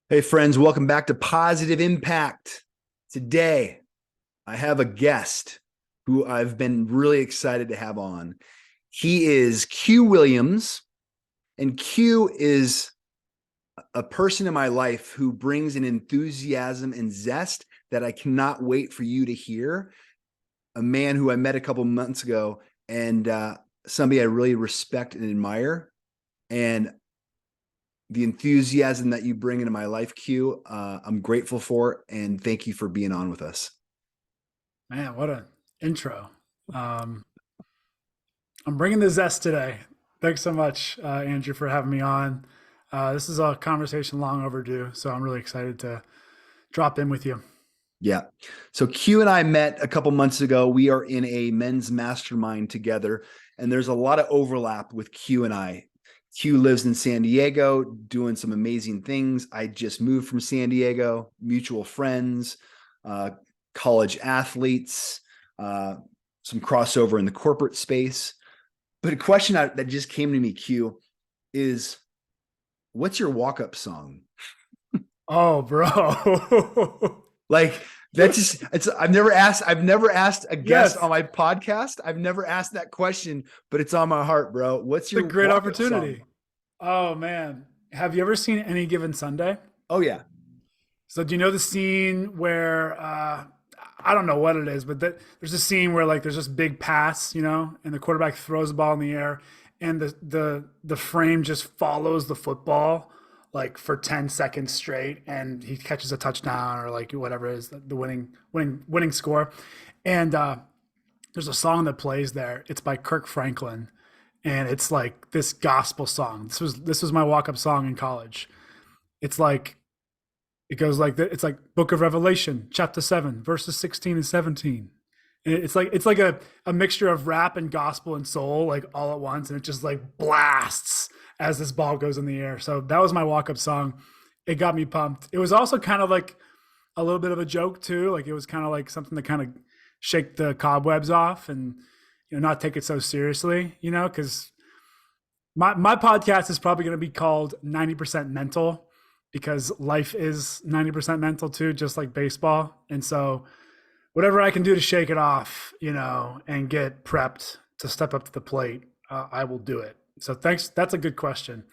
Hey, friends, welcome back to Positive Impact. Today, I have a guest who I've been really excited to have on. He is Q Williams, and Q is a person in my life who brings an enthusiasm and zest that I cannot wait for you to hear. A man who I met a couple months ago, and somebody I really respect and admire. And the enthusiasm that you bring into my life, Q. I'm grateful for it, and thank you for being on with us. Man, what an intro. Um, I'm bringing the zest today. Thanks so much, Andrew, for having me on. This is a conversation long overdue, so I'm really excited to drop in with you. Yeah. So Q and I met a couple months ago. We are in a men's mastermind together, and there's a lot of overlap with Q and I. Q lives in San Diego doing some amazing things. I just moved from San Diego, mutual friends, uh, college athletes, some crossover in the corporate space. But a question that just came to me, Q, is what's your walk-up song? Oh, bro. Like that's just I've never asked a guest Yes, on my podcast. I've never asked that question, but it's on my heart, bro. What's it's a your great walk-up song? opportunity. Oh, man. Have you ever seen Any Given Sunday? Oh yeah. So, do you know the scene where I don't know what it is, but there's a scene where like there's this big pass, and the quarterback throws the ball in the air, and the frame just follows the football like for 10 seconds straight, and he catches a touchdown or like whatever it is the winning score, and there's a song that plays there. It's by Kirk Franklin, and it's like this gospel song. This was my walk up song in college. It's like it goes like it's like Book of Revelation, chapter 7, verses 16 and 17. And it's like a mixture of rap and gospel and soul, like all at once, and it just like blasts as this ball goes in the air. So that was my walk up song. It got me pumped. It was also kind of like a little bit of a joke too. Like it was kind of like something to kind of shake the cobwebs off and not take it so seriously, because my podcast is probably going to be called 90% mental because life is 90% mental too, just like baseball. And so whatever I can do to shake it off, and get prepped to step up to the plate, I will do it. So thanks. That's a good question.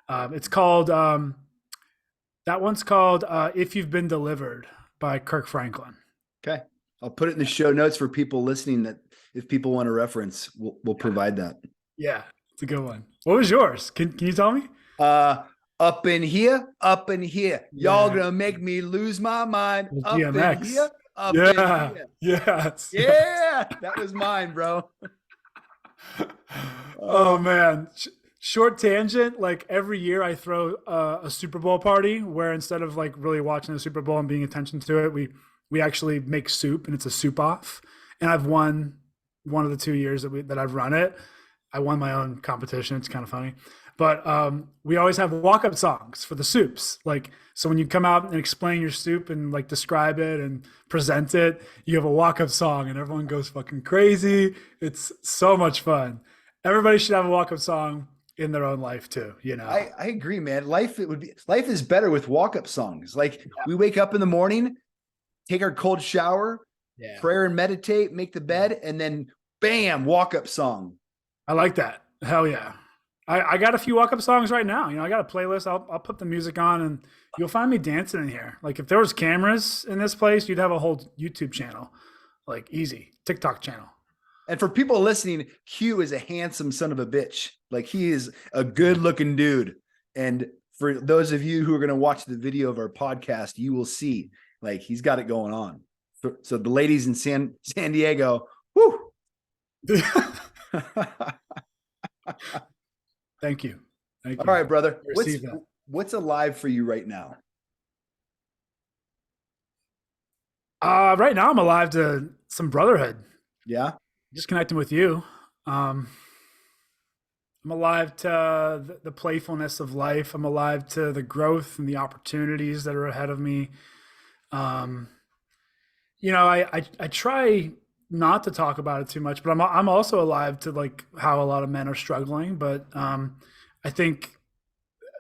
It's called, that one's called If You've Been Delivered by Kirk Franklin. Okay. I'll put it in the show notes for people listening that if people want to reference, we'll Yeah. provide that. Yeah. It's a good one. What was yours? Can you tell me? Uh Up in here, up in here. Y'all Yeah. gonna make me lose my mind. Up in here, DMX. up in Yeah. here. Yes. Yes. Yeah, that was mine, bro. Oh Oh, man. Short tangent. Like every year, I throw a Super Bowl party where instead of like really watching the Super Bowl and being attention to it, we actually make soup and it's a soup off. And I've won one of the 2 years that I've run it. I won my own competition. It's kind of funny, but we always have walk up songs for the soups. Like so, when you come out and explain your soup and like describe it and present it, you have a walk up song, and everyone goes fucking crazy. It's so much fun. Everybody should have a walk up song in their own life too. I agree, man. Life is better with walk-up songs. Like we wake up in the morning, take our cold shower, Yeah. prayer and meditate, make the bed, and then bam, walk-up song. I like that. Hell yeah. I got a few walk up songs right now. I got a playlist. I'll put the music on and you'll find me dancing in here. Like if there was cameras in this place, you'd have a whole YouTube channel, like easy TikTok channel. And for people listening, Q is a handsome son of a bitch. Like he is a good-looking dude. And for those of you who are going to watch the video of our podcast, you will see like he's got it going on. So the ladies in San Diego, whoo. Thank you. Thank All you. right, brother. Receive that. What's alive for you right now? Right now I'm alive to some brotherhood. Yeah. Just connecting with you. Um, I'm alive to the playfulness of life. I'm alive to the growth and the opportunities that are ahead of me. Um, I try not to talk about it too much, but I'm also alive to like how a lot of men are struggling. But I think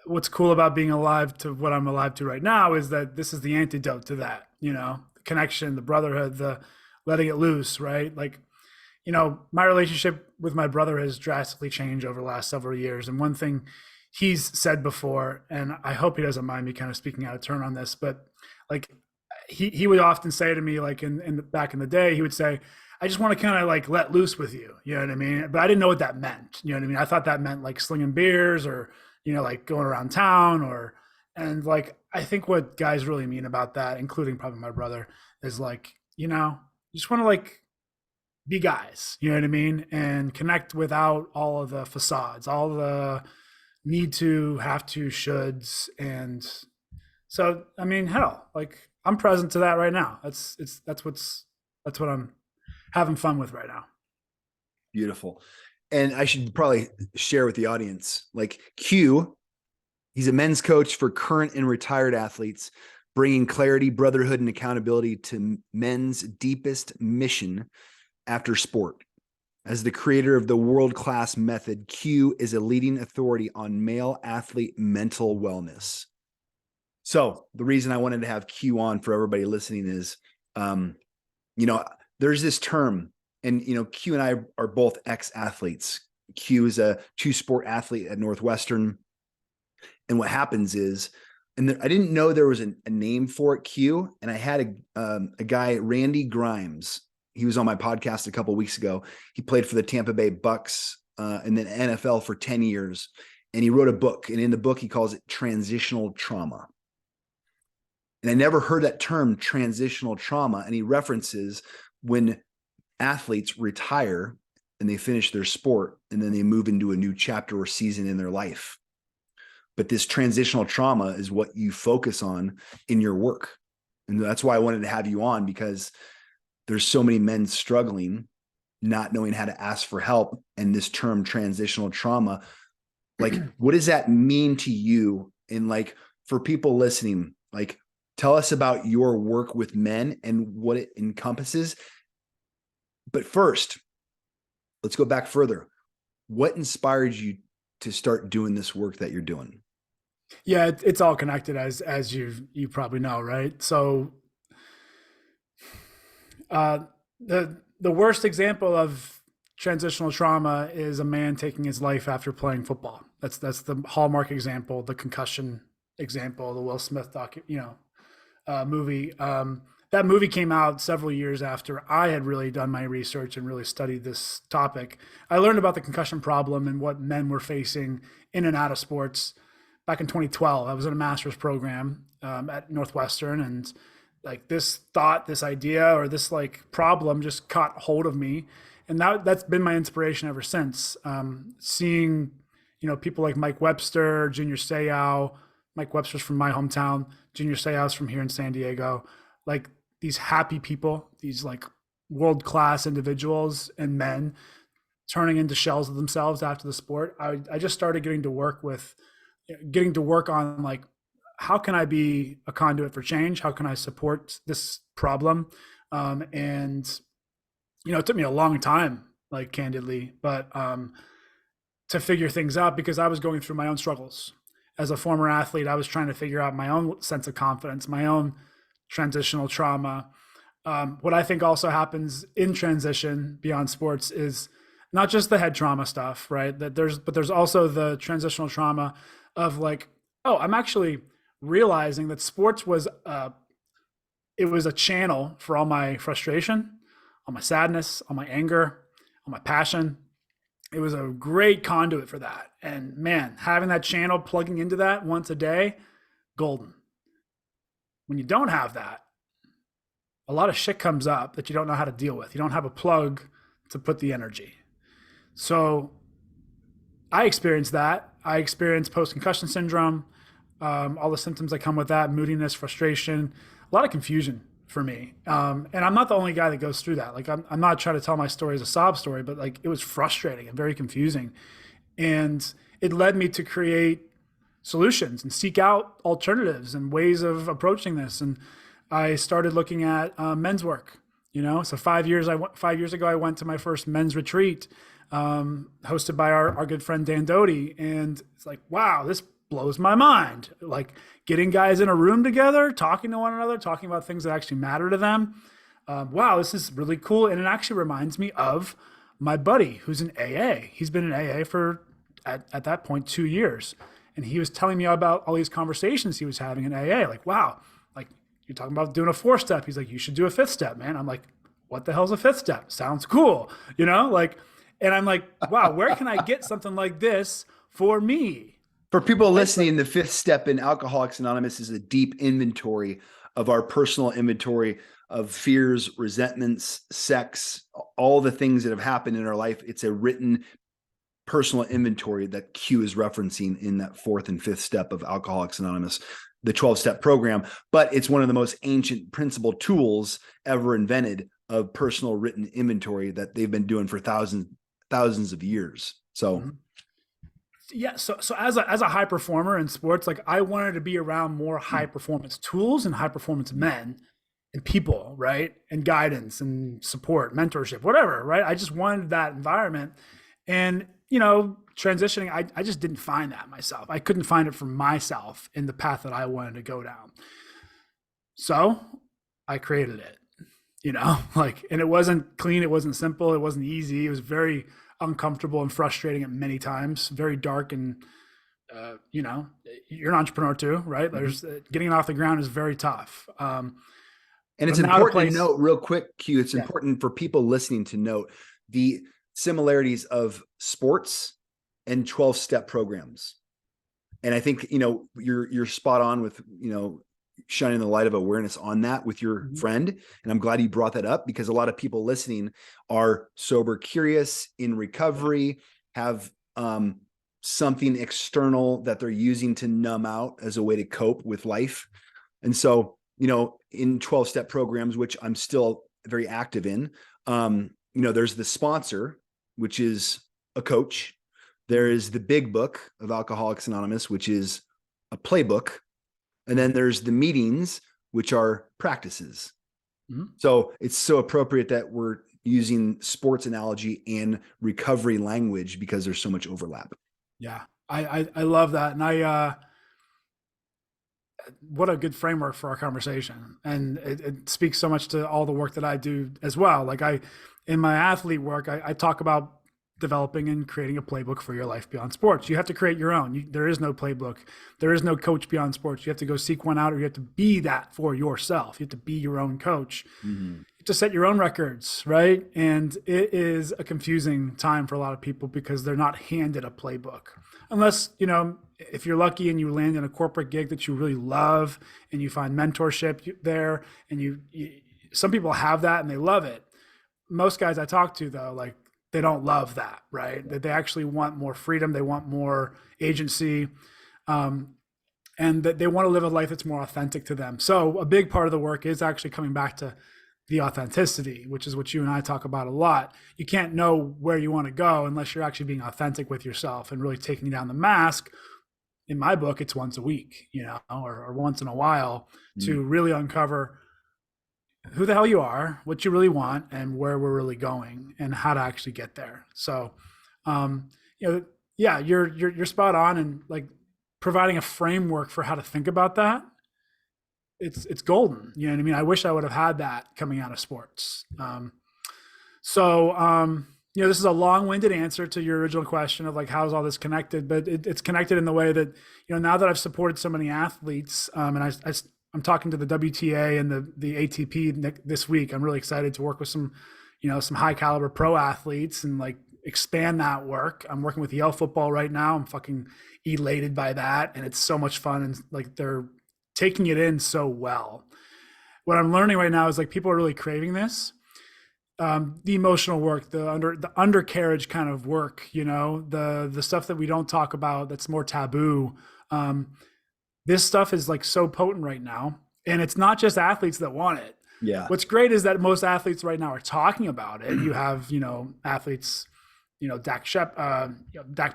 what's cool about being alive to what I'm alive to right now is that this is the antidote to that, the connection, the brotherhood, the letting it loose, right? Like, my relationship with my brother has drastically changed over the last several years. And one thing he's said before, and I hope he doesn't mind me kind of speaking out of turn on this, but like he would often say to me, like back in the day, he would say, I just want to kind of like let loose with you. You know what I mean? But I didn't know what that meant. You know what I mean? I thought that meant like slinging beers or, like going around town and like, I think what guys really mean about that, including probably my brother, is like, you just want to like be guys, you know what I mean? And connect without all of the facades, all the need to, have to, shoulds. And so, I mean, hell, like I'm present to that right now. That's what I'm having fun with right now. Beautiful. And I should probably share with the audience, like Q, he's a men's coach for current and retired athletes, bringing clarity, brotherhood, and accountability to men's deepest mission after sport. As the creator of the world-class method, Q is a leading authority on male athlete mental wellness. So the reason I wanted to have Q on for everybody listening is, there's this term, and, Q and I are both ex-athletes. Q is a two-sport athlete at Northwestern. And what happens is, I didn't know there was a name for it, Q. And I had a guy, Randy Grimes. He was on my podcast a couple of weeks ago. He played for the Tampa Bay Bucks and then NFL for 10 years. And he wrote a book. And in the book, he calls it transitional trauma. And I never heard that term, transitional trauma. And he references when athletes retire and they finish their sport and then they move into a new chapter or season in their life. But this transitional trauma is what you focus on in your work. And that's why I wanted to have you on, because there's so many men struggling, not knowing how to ask for help. And this term transitional trauma, like, what does that mean to you? And like, for people listening, like, tell us about your work with men and what it encompasses. But first, let's go back further. What inspired you to start doing this work that you're doing? Yeah, it's all connected, as you probably know, right? So the worst example of transitional trauma is a man taking his life after playing football. That's the hallmark example, the concussion example, the Will Smith movie. That movie came out several years after I had really done my research and really studied this topic. I learned about the concussion problem and what men were facing in and out of sports back in 2012. I was in a master's program at Northwestern, and like this thought, this idea, or this like problem just caught hold of me. And that's been my inspiration ever since. Seeing, people like Mike Webster, Junior Seau. Mike Webster's from my hometown. Junior Seau's from here in San Diego. Like these happy people, these like world-class individuals and men turning into shells of themselves after the sport. I just started getting to work on like, how can I be a conduit for change? How can I support this problem? And, it took me a long time, like candidly, but to figure things out, because I was going through my own struggles. As a former athlete, I was trying to figure out my own sense of confidence, my own transitional trauma. What I think also happens in transition beyond sports is not just the head trauma stuff, right? But there's also the transitional trauma of like, oh, I'm actually realizing that sports was a channel for all my frustration, all my sadness, all my anger, all my passion. It was a great conduit for that. And man, having that channel, plugging into that once a day, golden. When you don't have that, a lot of shit comes up that you don't know how to deal with. You don't have a plug to put the energy. So I experienced that. I experienced post-concussion syndrome, all the symptoms that come with that, moodiness, frustration, a lot of confusion for me. And I'm not the only guy that goes through that. Like I'm not trying to tell my story as a sob story, but like it was frustrating and very confusing. And it led me to create solutions and seek out alternatives and ways of approaching this. And I started looking at men's work. So 5 years ago, I went to my first men's retreat, hosted by our good friend Dan Doty, and it's like, wow, blows my mind. Like getting guys in a room together, talking to one another, talking about things that actually matter to them. Wow, this is really cool. And it actually reminds me of my buddy who's in AA. He's been in AA for, at that point, 2 years. And he was telling me about all these conversations he was having in AA. Like, wow, like you're talking about doing a 4-step. He's like, you should do a 5th step, man. I'm like, what the hell's a 5th step? Sounds cool. You know, like, and I'm like, wow, where can I get something like this for me? For people listening, the 5th step in Alcoholics Anonymous is a deep inventory of our personal inventory of fears, resentments, sex, all the things that have happened in our life. It's a written personal inventory that Q is referencing in that 4th and 5th step of Alcoholics Anonymous, the 12-step program. But it's one of the most ancient principal tools ever invented of personal written inventory that they've been doing for thousands of years. So yeah, so as a high performer in sports, like I wanted to be around more high performance tools and high performance men and people, right? And guidance and support, mentorship, whatever, right? I just wanted that environment. And, you know, transitioning, I just didn't find that myself. I couldn't find it for myself in the path that I wanted to go down. So I created it, you know, like, and it wasn't clean. It wasn't simple. It wasn't easy. It was very uncomfortable and frustrating at many times, very dark. And, you know, you're an entrepreneur too, right? There's getting it off the ground is very tough. And it's important to note real quick, Q, it's important for people listening to note the similarities of sports and 12-step programs. And I think, you know, you're spot on with, you know, shining the light of awareness on that with your friend. And I'm glad you brought that up because a lot of people listening are sober, curious, in recovery, have something external that they're using to numb out as a way to cope with life. And so, you know, in 12-step programs, which I'm still very active in, you know, there's the sponsor, which is a coach. There is the big book of Alcoholics Anonymous, which is a playbook. And then there's the meetings, which are practices. So it's so appropriate that we're using sports analogy and recovery language because there's so much overlap. Yeah, I love that. And what a good framework for our conversation. And it speaks so much to all the work that I do as well. Like in my athlete work, I talk about developing and creating a playbook for your life beyond sports. You have to create your own. There is no playbook. There is no coach beyond sports. You have to go seek one out, or you have to be that for yourself. You have to be your own coach. You have to set your own records, right? And it is a confusing time for a lot of people because they're not handed a playbook. Unless, you know, if you're lucky and you land in a corporate gig that you really love and you find mentorship there, and you some people have that and they love it. Most guys I talk to though, like, they don't love that, right? That they actually want more freedom. They want more agency, and that they want to live a life that's more authentic to them. So a big part of the work is actually coming back to the authenticity, which is what you and I talk about a lot. You can't know where you want to go unless you're actually being authentic with yourself and really taking down the mask. In my book, it's once a week, you know, or once in a while to really uncover who the hell you are, what you really want, and where we're really going, and how to actually get there. So, you know, yeah, you're spot on, and like providing a framework for how to think about that. It's golden. You know what I mean? I wish I would have had that coming out of sports. You know, this is a long-winded answer to your original question of like, how's all this connected? But it's connected in the way that, you know, now that I've supported so many athletes, and I'm talking to the WTA and the ATP this week. I'm really excited to work with some high caliber pro athletes and like expand that work. I'm working with Yale football right now. I'm fucking elated by that. And it's so much fun. And like, they're taking it in so well. What I'm learning right now is like, people are really craving this. The emotional work, the undercarriage kind of work, you know, the stuff that we don't talk about, that's more taboo. This stuff is like so potent right now, and it's not just athletes that want it. Yeah. What's great is that most athletes right now are talking about it. You have, you know, athletes Dak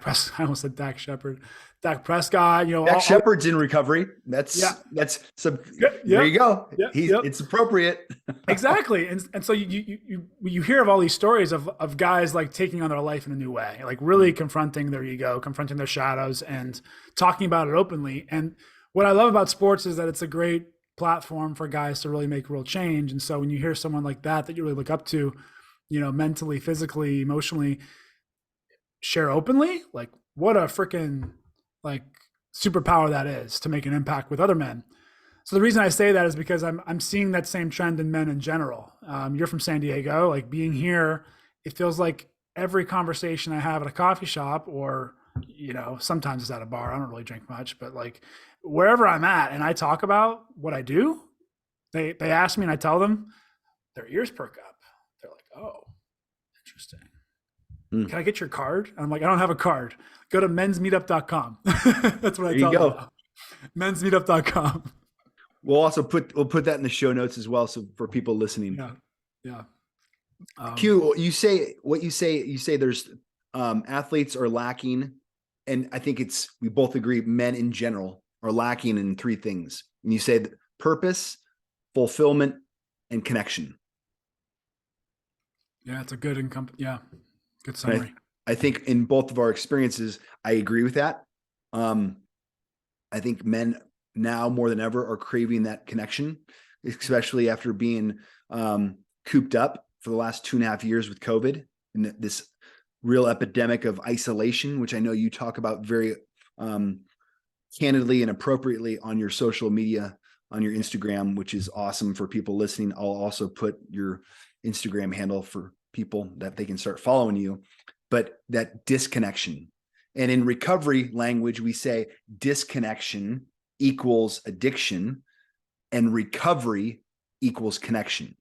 Prescott. I almost said Dak Shepard, Dak Prescott. Jack Shepard's in recovery. That's yeah, some. There yep, you go. yep, yep. It's appropriate. Exactly. And so you hear of all these stories of guys like taking on their life in a new way, like really confronting their ego, confronting their shadows, and talking about it openly. And what I love about sports is that it's a great platform for guys to really make real change. And so when you hear someone like that you really look up to, mentally, physically, emotionally, share openly, like what a freaking like superpower that is to make an impact with other men. So the reason I say that is because I'm seeing that same trend in men in general. You're from San Diego, like being here, it feels like every conversation I have at a coffee shop, or sometimes it's at a bar. I don't really drink much, but like wherever I'm at, and I talk about what I do, they ask me, and I tell them, their ears perk up. They're like, "Oh, interesting. Can I get your card?" And I'm like, "I don't have a card. Go to mensmeetup.com." That's what I tell them now. Mensmeetup.com. We'll put that in the show notes as well. So for people listening. Yeah. Q, you say there's athletes are lacking. And I think we both agree men in general are lacking in three things. And you said purpose, fulfillment, and connection. Yeah, it's a good good summary. I think in both of our experiences, I agree with that. I think men now more than ever are craving that connection, especially after being cooped up for the last 2.5 years with COVID and this real epidemic of isolation, which I know you talk about very candidly and appropriately on your social media, on your Instagram, which is awesome for people listening. I'll also put your Instagram handle for people that they can start following you, but that disconnection. And in recovery language, we say disconnection equals addiction and recovery equals connection.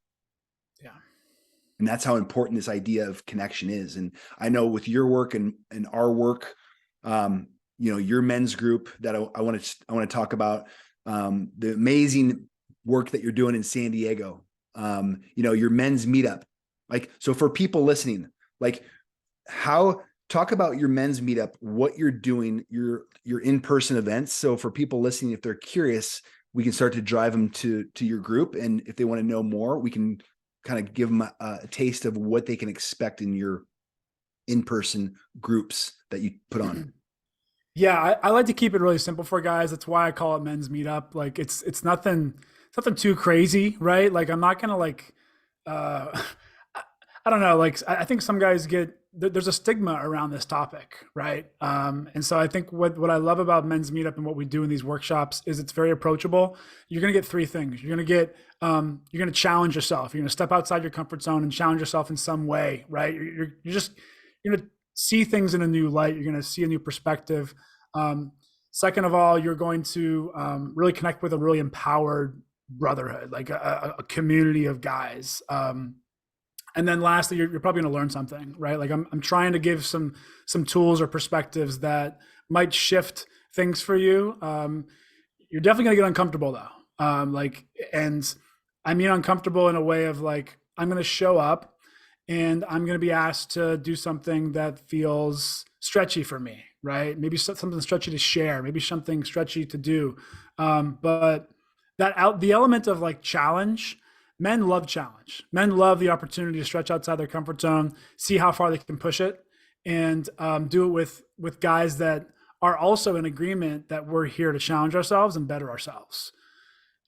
Yeah. And that's how important this idea of connection is. And I know with your work and our work, your men's group that I want to talk about, the amazing work that you're doing in San Diego, your men's meetup. Like, so for people listening, like talk about your men's meetup, what you're doing, your in-person events. So for people listening, if they're curious, we can start to drive them to your group. And if they want to know more, we can kind of give them a taste of what they can expect in your in-person groups that you put on. Yeah, I like to keep it really simple for guys. That's why I call it men's meetup. Like it's nothing too crazy, right? Like I'm not gonna I don't know. Like I think some guys there's a stigma around this topic, right? And so I think what I love about men's meetup and what we do in these workshops is it's very approachable. You're gonna get three things. You're gonna challenge yourself. You're gonna step outside your comfort zone and challenge yourself in some way, right? You're gonna see things in a new light. You're gonna see a new perspective. Second of all, you're going to really connect with a really empowered brotherhood, like a community of guys. And then lastly, you're probably going to learn something, right? Like I'm trying to give some tools or perspectives that might shift things for you. You're definitely going to get uncomfortable though. And I mean uncomfortable in a way of like, I'm going to show up and I'm going to be asked to do something that feels stretchy for me, right? Maybe something stretchy to share, maybe something stretchy to do. But the element of like challenge, men love challenge. Men love the opportunity to stretch outside their comfort zone, see how far they can push it, and do it with guys that are also in agreement that we're here to challenge ourselves and better ourselves.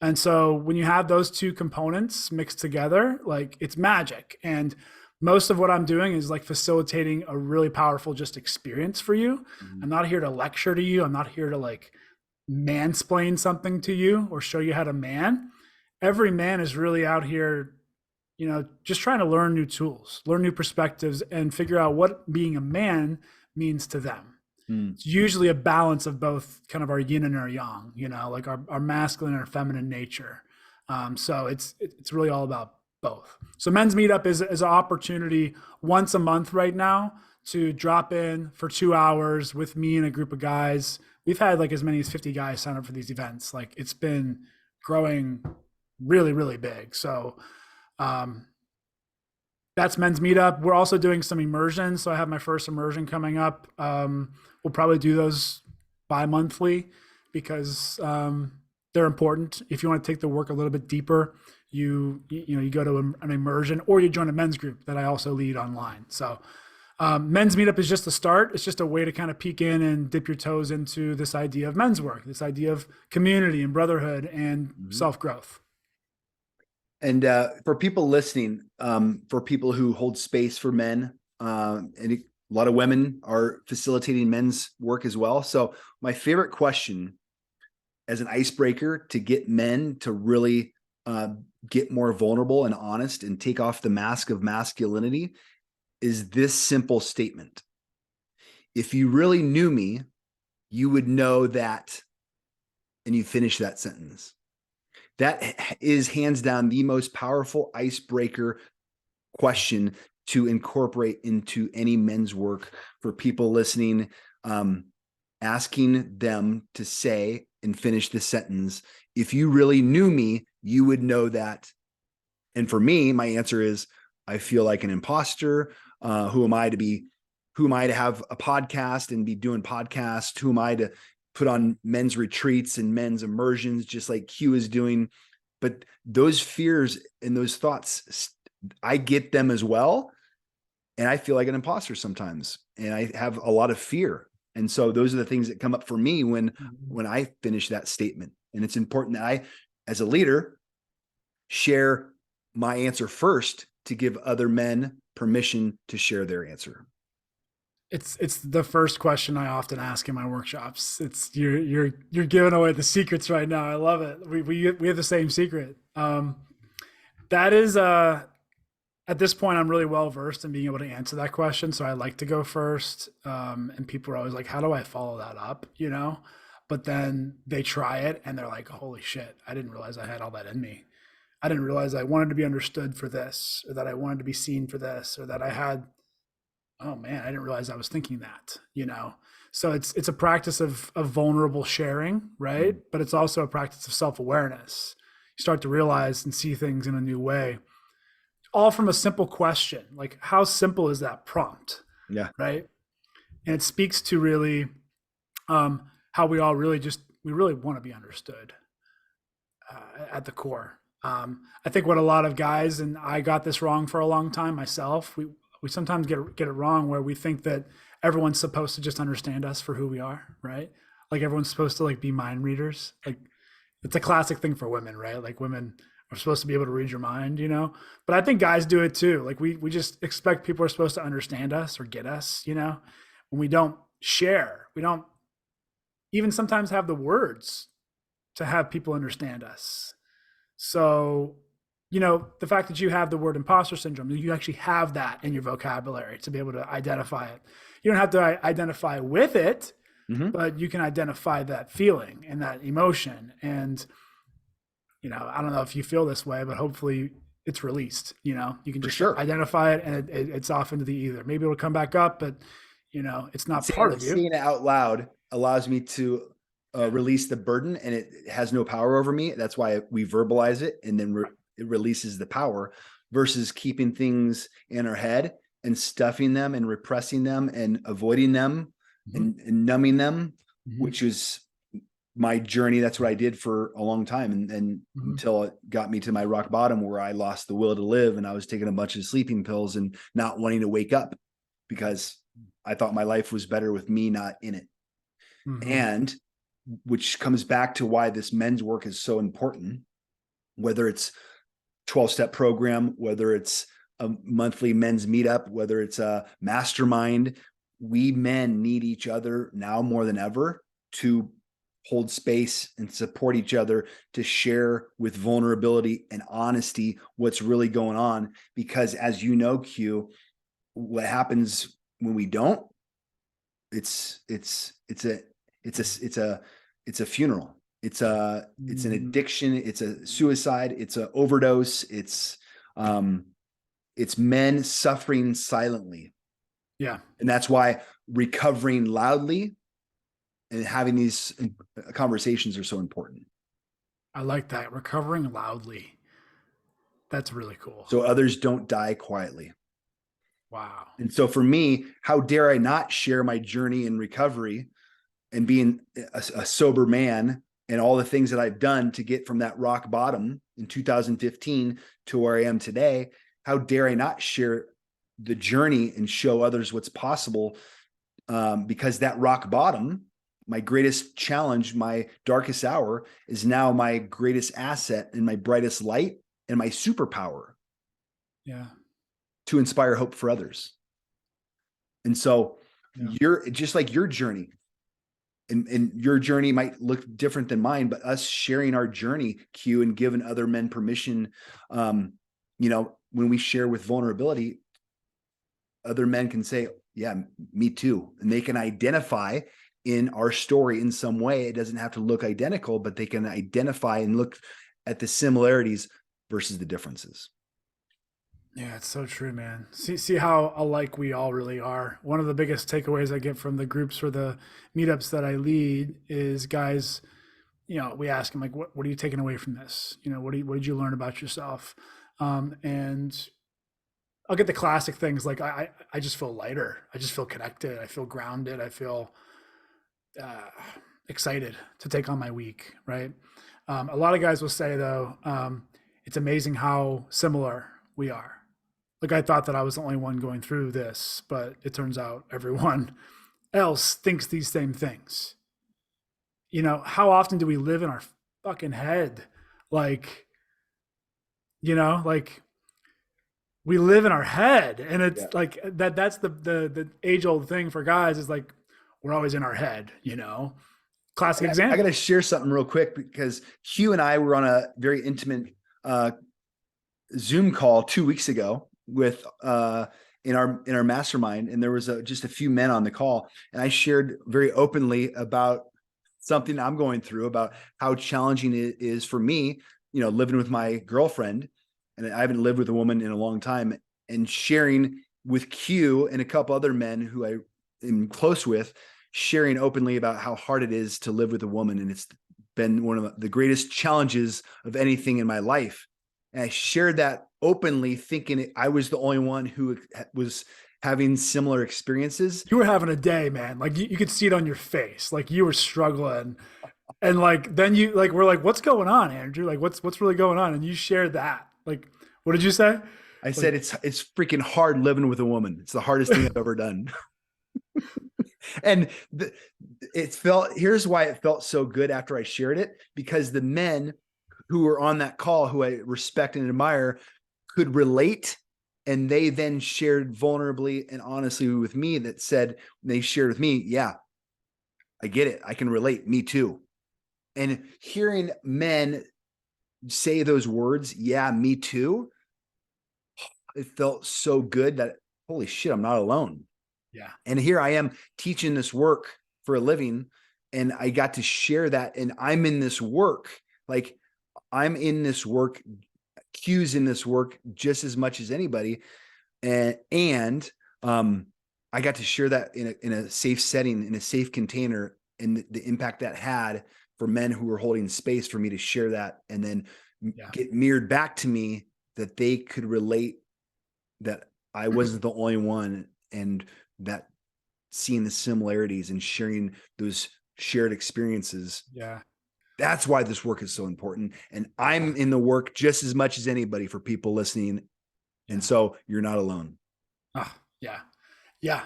And so when you have those two components mixed together, like it's magic. And most of what I'm doing is like facilitating a really powerful just experience for you. Mm-hmm. I'm not here to lecture to you. I'm not here to like mansplain something to you or show you how to man. Every man is really out here, just trying to learn new tools, learn new perspectives, and figure out what being a man means to them. It's usually a balance of both kind of our yin and our yang, like our masculine and our feminine nature. So it's really all about both. So men's meetup is an opportunity once a month right now to drop in for 2 hours with me and a group of guys. We've had like as many as 50 guys sign up for these events. Like it's been growing really, really big. So That's men's meetup. We're also doing some immersions. So I have my first immersion coming up. We'll probably do those bi-monthly because they're important. If you want to take the work a little bit deeper, you go to an immersion or you join a men's group that I also lead online. So men's meetup is just the start. It's just a way to kind of peek in and dip your toes into this idea of men's work, this idea of community and brotherhood and self-growth. And for people listening, for people who hold space for men, and a lot of women are facilitating men's work as well. So my favorite question as an icebreaker to get men to really get more vulnerable and honest and take off the mask of masculinity is this simple statement. If you really knew me, you would know that, and you finish that sentence. That is hands down the most powerful icebreaker question to incorporate into any men's work for people listening. Asking them to say and finish the sentence, if you really knew me, you would know that. And for me, my answer is, I feel like an imposter. Who am I to have a podcast and be doing podcasts? Who am I to put on men's retreats and men's immersions, just like Q is doing? But those fears and those thoughts, I get them as well. And I feel like an imposter sometimes. And I have a lot of fear. And so those are the things that come up for me when I finish that statement. And it's important that I, as a leader, share my answer first to give other men permission to share their answer. It's the first question I often ask in my workshops. It's you're giving away the secrets right now. I love it. We have the same secret. That is at this point, I'm really well versed in being able to answer that question. So I like to go first. And people are always like, how do I follow that up? But then they try it and they're like, holy shit, I didn't realize I had all that in me. I didn't realize I wanted to be understood for this, or that I wanted to be seen for this, or that I had, oh man, I didn't realize I was thinking that, So it's a practice of vulnerable sharing, right? Mm-hmm. But it's also a practice of self-awareness. You start to realize and see things in a new way. All from a simple question, like how simple is that prompt? Yeah. Right. And it speaks to really how we all really want to be understood at the core. I think what a lot of guys, and I got this wrong for a long time myself, we sometimes get it wrong where we think that everyone's supposed to just understand us for who we are, right? Like everyone's supposed to like be mind readers. Like it's a classic thing for women, right? Like women are supposed to be able to read your mind, but I think guys do it too. Like we just expect people are supposed to understand us or get us, when we don't share, we don't even sometimes have the words to have people understand us. So, the fact that you have the word imposter syndrome, you actually have that in your vocabulary to be able to identify it. You don't have to identify with it, but you can identify that feeling and that emotion. And, I don't know if you feel this way, but hopefully it's released. You can just identify it and it's off into the ether. Maybe it'll come back up, but, it's not part of you. Saying it out loud allows me to release the burden, and it has no power over me. That's why we verbalize it, and then it releases the power, versus keeping things in our head and stuffing them and repressing them and avoiding them and numbing them, which is my journey. That's what I did for a long time. And until it got me to my rock bottom where I lost the will to live, and I was taking a bunch of sleeping pills and not wanting to wake up because I thought my life was better with me not in it. And which comes back to why this men's work is so important, whether it's 12-step program, whether it's a monthly men's meetup, whether it's a mastermind. We men need each other now more than ever to hold space and support each other, to share with vulnerability and honesty what's really going on. Because as you know, Q, what happens when we don't, it's a funeral. It's an addiction. It's a suicide. It's an overdose. It's men suffering silently. Yeah. And that's why recovering loudly and having these conversations are so important. I like that. Recovering loudly. That's really cool. So others don't die quietly. Wow. And so for me, how dare I not share my journey in recovery and being a sober man and all the things that I've done to get from that rock bottom in 2015 to where I am today? How dare I not share the journey and show others what's possible? Because that rock bottom, my greatest challenge, my darkest hour, is now my greatest asset and my brightest light and my superpower. Yeah. To inspire hope for others. And so Yeah. you're just like your journey, and your journey might look different than mine, but us sharing our journey, Q, and giving other men permission, when we share with vulnerability, other men can say, yeah, me too. And they can identify in our story in some way. It doesn't have to look identical, but they can identify and look at the similarities versus the differences. Yeah, it's so true, man. See how alike we all really are. One of the biggest takeaways I get from the groups or the meetups that I lead is guys, we ask them like, what are you taking away from this? What did you learn about yourself? And I'll get the classic things like I just feel lighter. I just feel connected. I feel grounded. I feel uh, excited to take on my week. Right. A lot of guys will say though, it's amazing how similar we are. Like I thought that I was the only one going through this, but it turns out everyone else thinks these same things. How often do we live in our fucking head? Like, like we live in our head, and it's Yeah. like that's the age old thing for guys is like we're always in our head. Classic I got example. to share something real quick because Hugh and I were on a very intimate Zoom call 2 weeks ago with in our mastermind, and there was just a few men on the call, and I shared very openly about something I'm going through, about how challenging it is for me, living with my girlfriend, and I haven't lived with a woman in a long time, and sharing with Q and a couple other men who I am close with, sharing openly about how hard it is to live with a woman, and it's been one of the greatest challenges of anything in my life. And I shared that openly, thinking I was the only one who was having similar experiences. You were having a day, man. Like you could see it on your face. Like you were struggling, and like then you like we're like, what's going on, Andrew? Like what's really going on? And you shared that. Like, what did you say? I said, Like, it's freaking hard living with a woman. It's the hardest thing I've ever done. And here's why it felt so good after I shared it, because the men who were on that call, who I respect and admire, could relate. And they then shared vulnerably and honestly with me, that said, they shared with me, yeah, I get it. I can relate. Me too. And hearing men say those words, yeah, me too, it felt so good that, holy shit, I'm not alone. yeah, And here I am teaching this work for a living, and I got to share that. And I'm in this work, like I'm in this work, Q's in this work just as much as anybody. And I got to share that in a safe setting, in a safe container, and the impact that had for men who were holding space for me to share that, and then yeah, get mirrored back to me, that they could relate, that I wasn't the only one, and that seeing the similarities and sharing those shared experiences. yeah. That's why this work is so important. And I'm in the work just as much as anybody for people listening. Yeah. And so you're not alone. Oh, yeah. Yeah.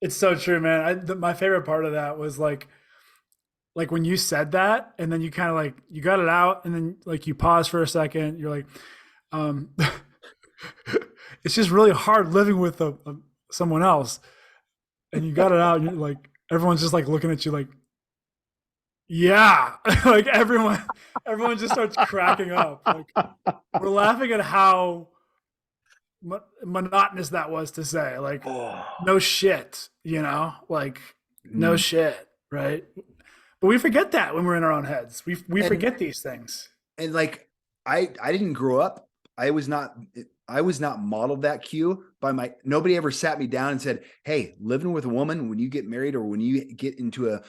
It's so true, man. My favorite part of that was like when you said that and then you kind of like you got it out and then like you pause for a second. You're like, um, it's just really hard living with someone else, and you got it out. And you're like, everyone's just like looking at you like, yeah, like everyone just starts cracking up. Like we're laughing at how monotonous that was to say. Like, Oh. no shit, like no Mm. shit, right? But we forget that when we're in our own heads. We And forget these things. and like I didn't grow up. I was not modeled that cue by nobody ever sat me down and said, hey, living with a woman, when you get married or when you get into a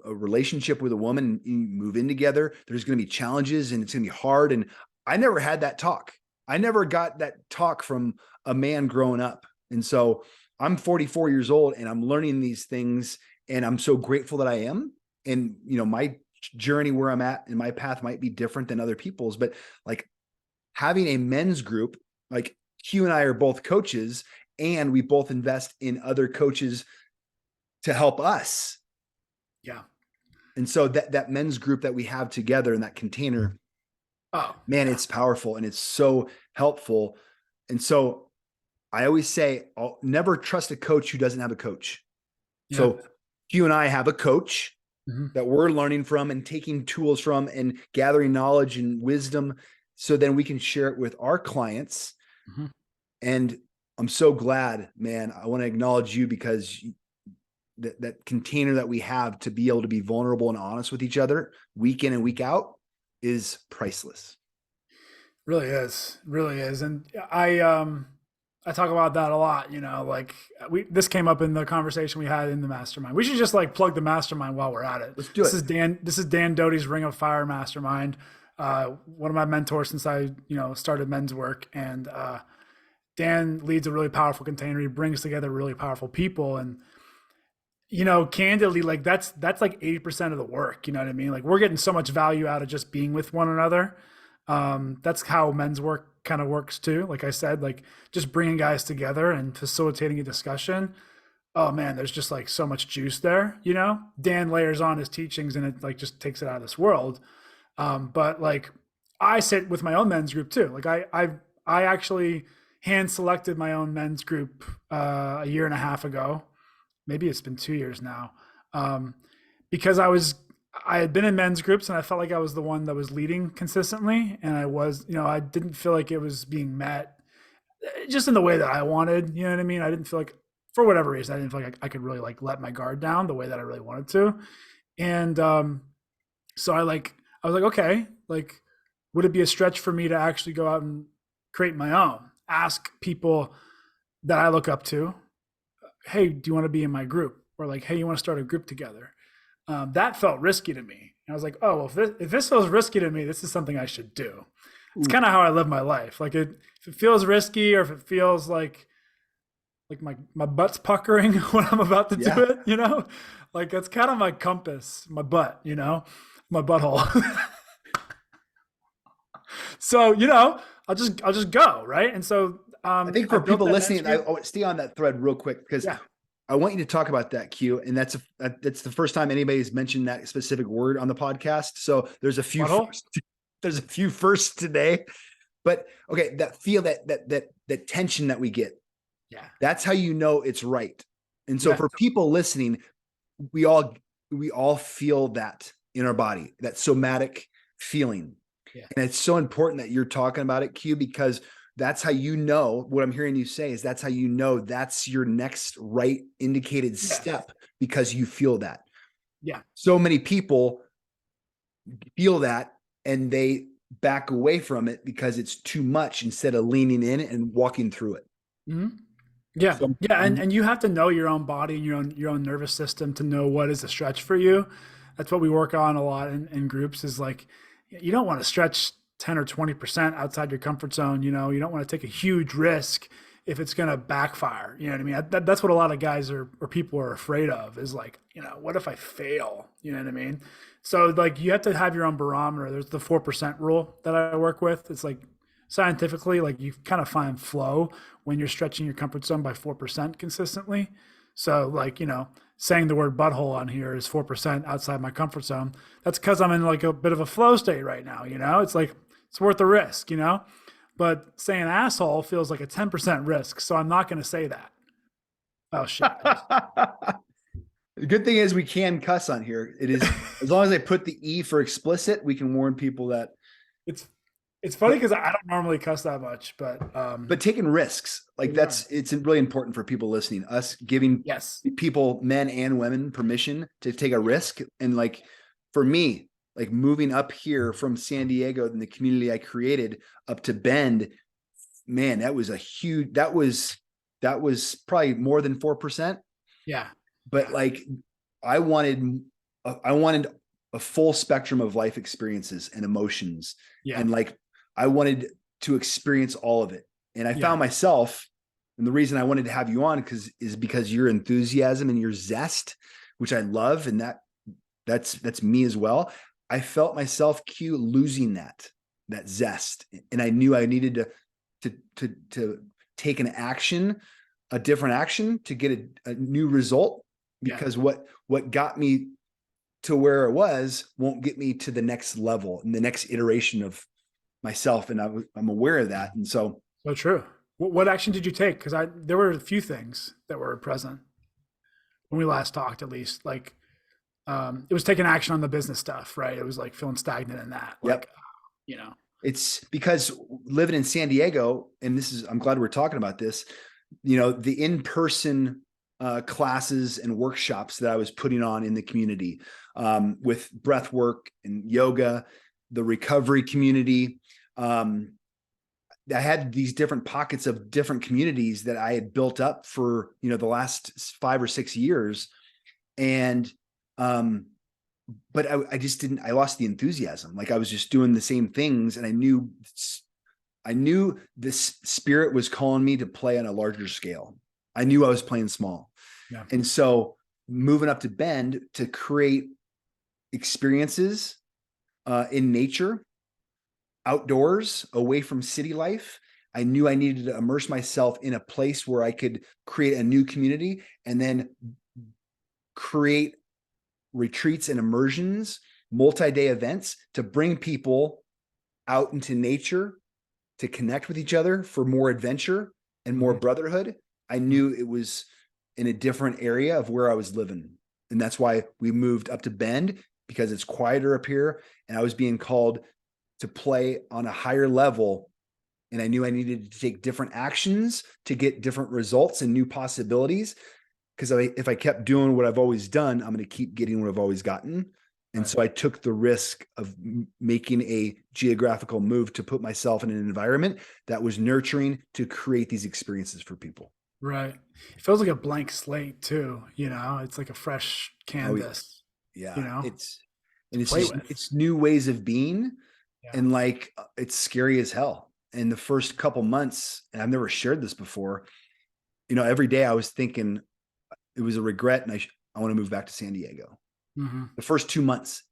relationship with a woman, you move in together, there's going to be challenges and it's going to be hard. And I never had that talk. I never got that talk from a man growing up. And so I'm 44 years old and I'm learning these things, and I'm so grateful that I am. And, my journey where I'm at and my path might be different than other people's, but like having a men's group, like Q and I are both coaches, and we both invest in other coaches to help us. Yeah. And so that men's group that we have together in that container, man, it's powerful and it's so helpful. And so I always say, I'll never trust a coach who doesn't have a coach. Yeah. So you and I have a coach Mm-hmm. that we're learning from and taking tools from and gathering knowledge and wisdom, so then we can share it with our clients. Mm-hmm. And I'm so glad, man. I want to acknowledge you, because that container that we have to be able to be vulnerable and honest with each other week in and week out is priceless. Really is. And I talk about that a lot, like this came up in the conversation we had in the mastermind. We should just like plug the mastermind while we're at it. Let's do it. This is Dan Doty's Ring of Fire Mastermind. One of my mentors since I, started men's work, and Dan leads a really powerful container. He brings together really powerful people, and candidly, like that's like 80% of the work. You know what I mean? Like we're getting so much value out of just being with one another. That's how men's work kind of works too. Like I said, like just bringing guys together and facilitating a discussion. Oh man, there's just like so much juice there. Dan layers on his teachings and it like just takes it out of this world. But like I sit with my own men's group too. Like I actually hand selected my own men's group a year and a half ago. Maybe it's been 2 years now, because I had been in men's groups and I felt like I was the one that was leading consistently. And I didn't feel like it was being met just in the way that I wanted. You know what I mean? I didn't feel like, for whatever reason, I didn't feel like I could really like let my guard down the way that I really wanted to. And so I was like, okay, like, would it be a stretch for me to actually go out and create my own? Ask people that I look up to, hey, do you want to be in my group? Or like, hey, you want to start a group together? That felt risky to me. And I was like, oh, well, if this feels risky to me, this is something I should do. It's kind of how I live my life. Like if it feels risky, or if it feels like my butt's puckering when I'm about to do it, like that's kind of my compass, my butt, my butthole. So, I'll just go. Right. And so, I think for people listening, I stay on that thread real quick, because I want you to talk about that, Q. And that's the first time anybody's mentioned that specific word on the podcast. So there's a few firsts today, but okay. That tension that we get, that's how it's right. And so for people listening, we all feel that in our body, that somatic feeling. And it's so important that you're talking about it, Q, because that's how what I'm hearing you say is that's how that's your next right indicated step, because you feel that. Yeah. So many people feel that and they back away from it because it's too much, instead of leaning in and walking through it. Mm-hmm. Yeah. So, And you have to know your own body and your own nervous system to know what is a stretch for you. That's what we work on a lot in groups, is like, you don't want to stretch 10 or 20% outside your comfort zone. You don't want to take a huge risk if it's going to backfire. You know what I mean? That's what a lot of guys or people are afraid of, is like, what if I fail? You know what I mean? So like you have to have your own barometer. There's the 4% rule that I work with. It's like scientifically, like you kind of find flow when you're stretching your comfort zone by 4% consistently. So like, saying the word butthole on here is 4% outside my comfort zone. That's because I'm in like a bit of a flow state right now. It's like, it's worth the risk, but saying asshole feels like a 10% risk. So I'm not going to say that. Oh shit. The good thing is we can cuss on here. It is, as long as I put the E for explicit, we can warn people that it's funny because I don't normally cuss that much, but taking risks, like it's really important for people listening, us giving people, men and women, permission to take a risk. And like, for me, like moving up here from San Diego and the community I created up to Bend, man, that was probably more than 4%. Yeah. But like, I wanted a full spectrum of life experiences and emotions. Yeah. And like, I wanted to experience all of it. And I found myself And the reason I wanted to have you on is because your enthusiasm and your zest, which I love, and that's me as well. I felt myself, Q, losing that zest, and I knew I needed to take an action, a different action, to get a new result, because what got me to where it was won't get me to the next level and the next iteration of myself, and I'm aware of that. And so true. What action did you take? Because there were a few things that were present when we last talked, at least. Like, it was taking action on the business stuff, right? It was like feeling stagnant in that. Yep. Like, you know, it's because living in San Diego, and I'm glad we're talking about this, the in-person classes and workshops that I was putting on in the community, with breath work and yoga, the recovery community. I had these different pockets of different communities that I had built up for, the last 5 or 6 years. And, but I just I lost the enthusiasm. Like, I was just doing the same things, and I knew this spirit was calling me to play on a larger scale. I knew I was playing small. Yeah. And so moving up to Bend to create experiences in nature, outdoors, away from city life, I knew I needed to immerse myself in a place where I could create a new community, and then create retreats and immersions, multi-day events, to bring people out into nature to connect with each other for more adventure and more brotherhood. I knew it was in a different area of where I was living. And that's why we moved up to Bend, because it's quieter up here, and I was being called to play on a higher level. And I knew I needed to take different actions to get different results and new possibilities. Because if I kept doing what I've always done, I'm going to keep getting what I've always gotten. And so I took the risk of making a geographical move to put myself in an environment that was nurturing to create these experiences for people. Right. It feels like a blank slate too. It's like a fresh canvas. Yeah. It's play with. It's new ways of being. Yeah. And like, it's scary as hell. In the first couple months, and I've never shared this before, every day I was thinking it was a regret, and I want to move back to San Diego. Mm-hmm. The first 2 months.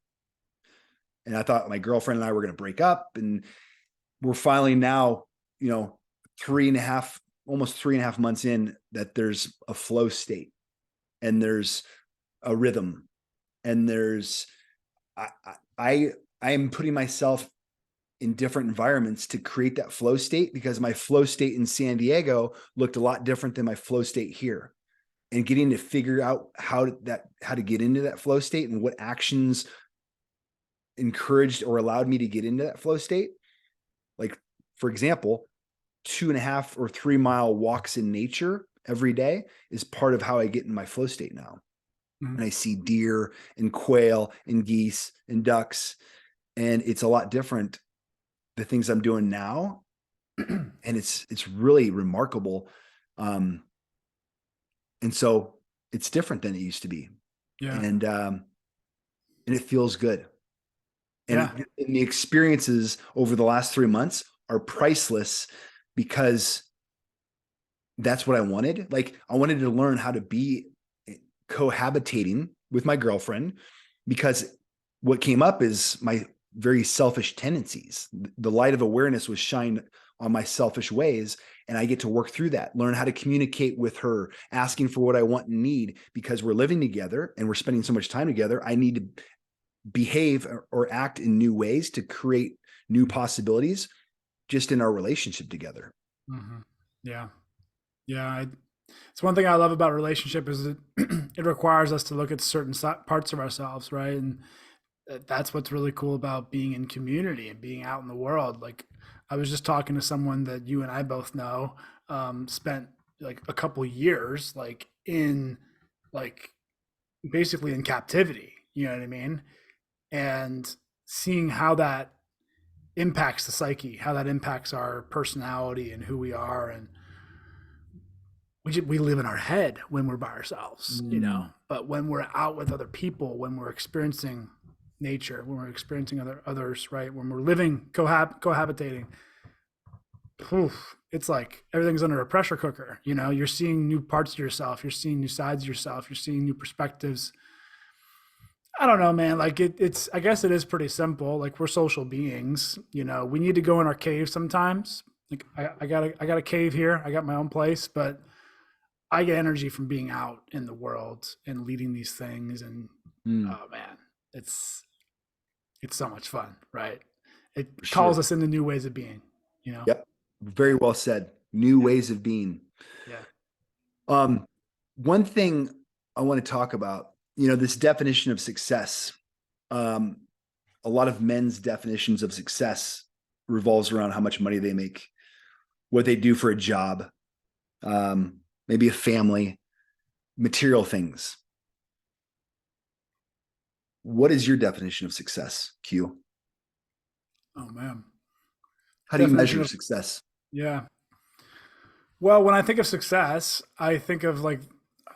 And I thought my girlfriend and I were going to break up, and we're finally now, 3.5, almost 3.5 months in, that there's a flow state, and there's a rhythm, and I am putting myself in different environments to create that flow state, because my flow state in San Diego looked a lot different than my flow state here. And getting to figure out how to get into that flow state, and what actions encouraged or allowed me to get into that flow state. Like, for example, 2.5 or 3 mile walks in nature every day is part of how I get in my flow state now. Mm-hmm. And I see deer and quail and geese and ducks, and it's a lot different, the things I'm doing now. And it's really remarkable. And so it's different than it used to be. Yeah. And it feels good. And the experiences over the last 3 months are priceless, because that's what I wanted. Like, I wanted to learn how to be cohabitating with my girlfriend, because what came up is my very selfish tendencies. The light of awareness was shined on my selfish ways, and I get to work through that, learn how to communicate with her, asking for what I want and need, because we're living together and we're spending so much time together. I need to behave or act in new ways to create new possibilities just in our relationship together. Mm-hmm. Yeah. Yeah. It's one thing I love about relationship is that it requires us to look at certain parts of ourselves, right? And that's what's really cool about being in community and being out in the world. Like, I was just talking to someone that you and I both know, spent like a couple years, like basically in captivity, you know what I mean? And seeing how that impacts the psyche, how that impacts our personality and who we are. And we live in our head when we're by ourselves, but when we're out with other people, when we're experiencing nature, when we're experiencing others, right? When we're living, cohabitating, poof, it's like everything's under a pressure cooker. You know, you're seeing new parts of yourself, you're seeing new sides of yourself, you're seeing new perspectives. I don't know, man. Like it's, I guess it is pretty simple. Like we're social beings, you know, we need to go in our cave sometimes. Like I got a cave here. I got my own place, but I get energy from being out in the world and leading these things. And Mm, oh man, it's, it's so much fun, right? It for calls sure. us into new ways of being, you know? Yep. Very well said. New Yeah. ways of being. Yeah. Um, one thing I want to talk about, you know, this definition of success. Um, a lot of men's definitions of success revolves around how much money they make, what they do for a job, maybe a family, material things. What is your definition of success, Q? Oh man. How do you Definition measure of, success? yeah. Well, when I think of success, I think of like,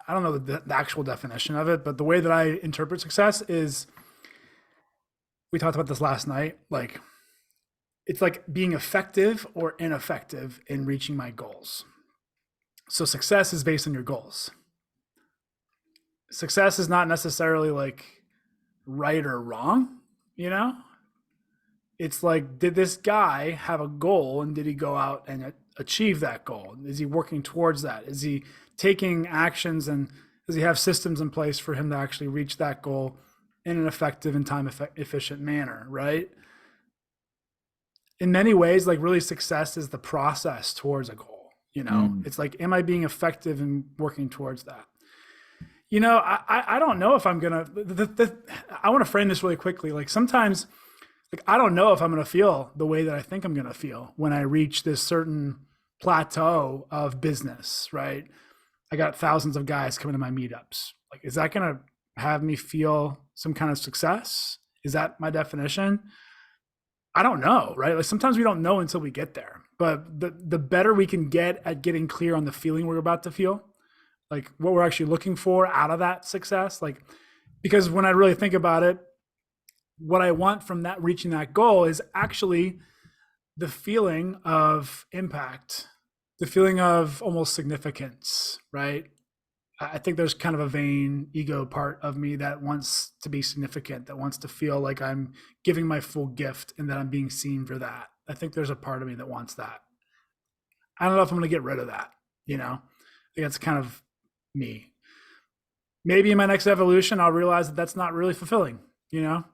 I don't know the actual definition of it, but the way that I interpret success is, we talked about this last night. Like, it's like being effective or ineffective in reaching my goals. So success is based on your goals. Success is not necessarily like right or wrong, you know? It's like, did this guy have a goal and did he go out and achieve that goal? Is he working towards that? Is he taking actions and does he have systems in place for him to actually reach that goal in an effective and time efficient manner, right? In many ways, like really success is the process towards a goal. You know, Mm, it's like, am I being effective in working towards that? You know, I don't know if I'm gonna. I want to frame this really quickly. Like sometimes, like I don't know if I'm gonna feel the way that I think I'm gonna feel when I reach this certain plateau of business. Right? I got thousands of guys coming to my meetups. Like, is that gonna have me feel some kind of success? Is that my definition? I don't know, right? Like sometimes we don't know until we get there. But the better we can get at getting clear on the feeling we're about to feel, like what we're actually looking for out of that success, like because when I really think about it, what I want from that reaching that goal is actually the feeling of impact, the feeling of almost significance, right? I think there's kind of a vain ego part of me that wants to be significant, that wants to feel like I'm giving my full gift and that I'm being seen for that. I think there's a part of me that wants that. I don't know if I'm going to get rid of that, you know? I think that's kind of me. Maybe in my next evolution, I'll realize that that's not really fulfilling, you know?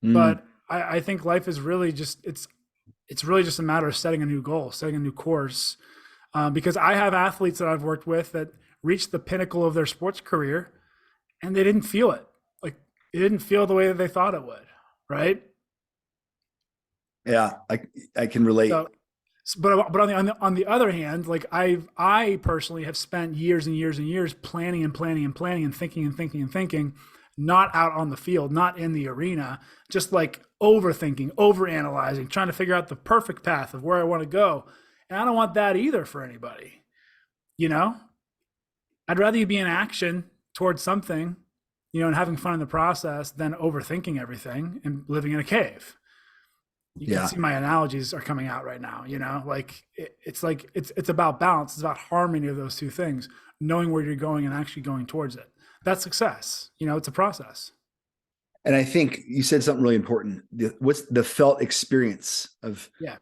mm, But I think life is really just, it's really just a matter of setting a new goal, setting a new course. Because I have athletes that I've worked with that reached the pinnacle of their sports career and they didn't feel it. Like it didn't feel the way that they thought it would, right? yeah, I can relate. So, but on the other hand, like I personally have spent years and years and years planning and planning and planning and thinking and thinking and thinking, not out on the field, not in the arena, just like overthinking, overanalyzing, trying to figure out the perfect path of where I want to go. And I don't want that either for anybody. You know, I'd rather you be in action towards something, you know, and having fun in the process than overthinking everything and living in a cave. You can Yeah. see my analogies are coming out right now, you know, like it's about balance. It's about harmony of those two things, knowing where you're going and actually going towards it. That's success. You know, it's a process. And I think you said something really important. What's the felt experience of Yeah.